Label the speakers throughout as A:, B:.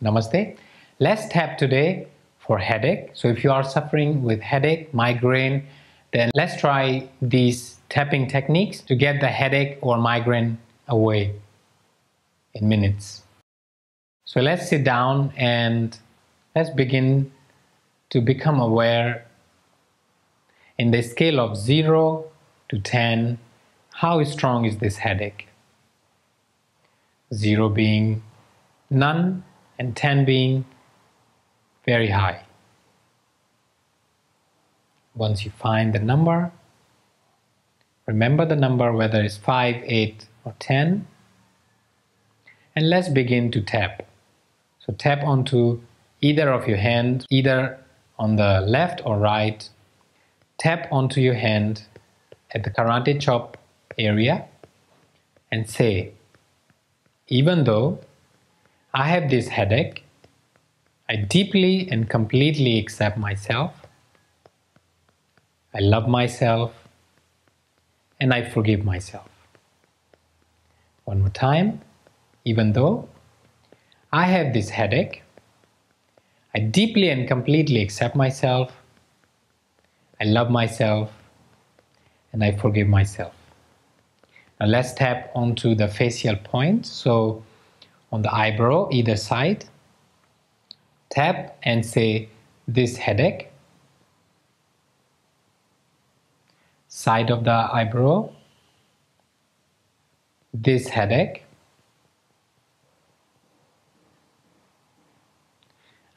A: Namaste. Let's tap today for headache. So if you are suffering with headache, migraine, then let's try these tapping techniques to get the headache or migraine away in minutes. So let's sit down and let's begin to become aware in the scale of 0 to 10, how strong is this headache? 0 being none and 10 being very high. Once you find the number, remember the number whether it's 5, 8 or 10, and let's begin to tap. So tap onto either of your hands, either on the left or right. Tap onto your hand at the karate chop area and say, even though I have this headache, I deeply and completely accept myself. I love myself and I forgive myself. One more time. Even though I have this headache, I deeply and completely accept myself. I love myself and I forgive myself. Now let's tap onto the facial point. So on the eyebrow, either side, tap and say, this headache. Side of the eyebrow, this headache.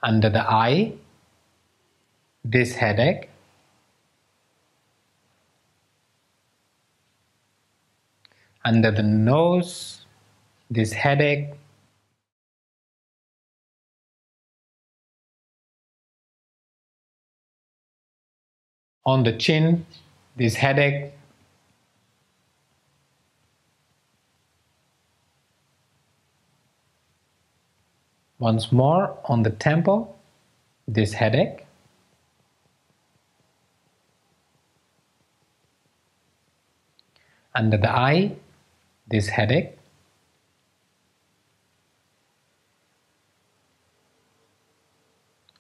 A: Under the eye, this headache. Under the nose, this headache. On the chin, this headache. Once more on the temple, this headache. Under the eye, this headache.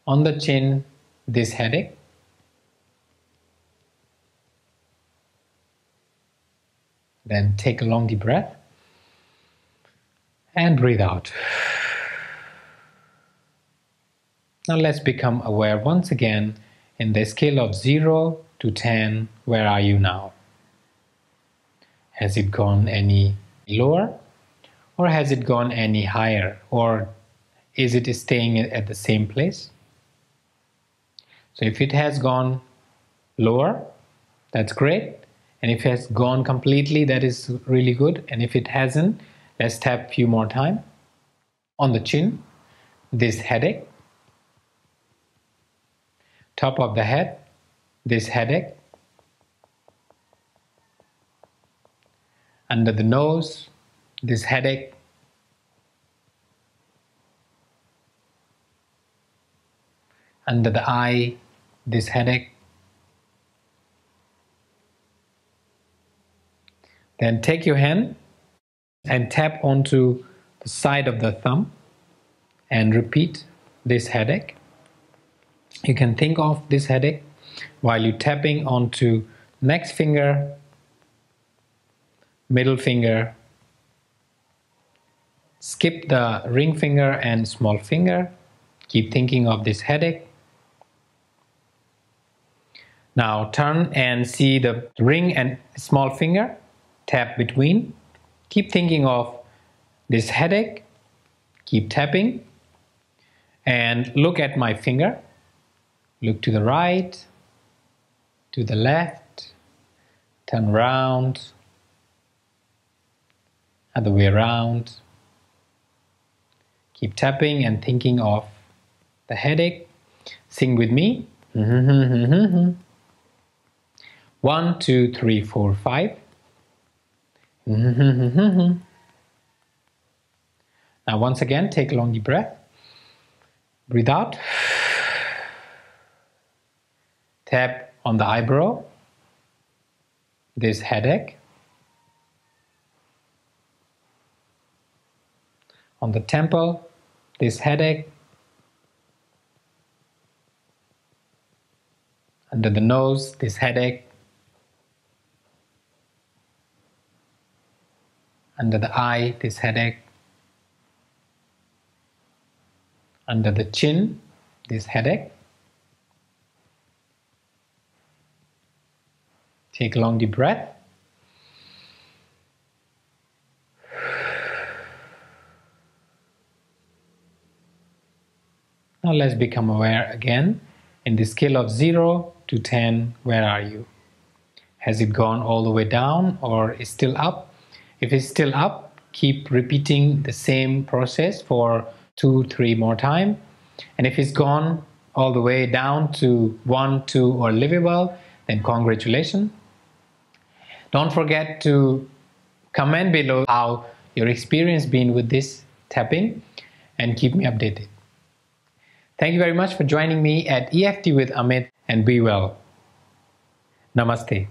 A: On the chin, this headache. Then take a long deep breath and breathe out. Now let's become aware once again in the scale of 0 to 10, where are you now? Has it gone any lower or has it gone any higher, or is it staying at the same place? So if it has gone lower, that's great. And if it has gone completely, that is really good. And if it hasn't, let's tap a few more times. On the chin, this headache. Top of the head, this headache. Under the nose, this headache. Under the eye, this headache. Then take your hand and tap onto the side of the thumb and repeat this headache. You can think of this headache while you're tapping onto next finger, middle finger. Skip the ring finger and small finger. Keep thinking of this headache. Now turn and see the ring and small finger. Tap between. Keep thinking of this headache. Keep tapping. And look at my finger. Look to the right, to the left, turn around, other way around. Keep tapping and thinking of the headache. Sing with me. 1, 2, 3, 4, 5. Now once again, take a long deep breath. Breathe out. Tap on the eyebrow, this headache. On the temple, this headache. Under the nose, this headache. Under the eye, this headache. Under the chin, this headache. Take a long deep breath. Now let's become aware again. In the scale of 0 to 10, where are you? Has it gone all the way down or is still up? If it's still up, keep repeating the same process for 2-3 more times. And if it's gone all the way down to 1, 2 or livable, then congratulations. Don't forget to comment below how your experience been with this tapping and keep me updated. Thank you very much for joining me at EFT with Amit, and be well. Namaste.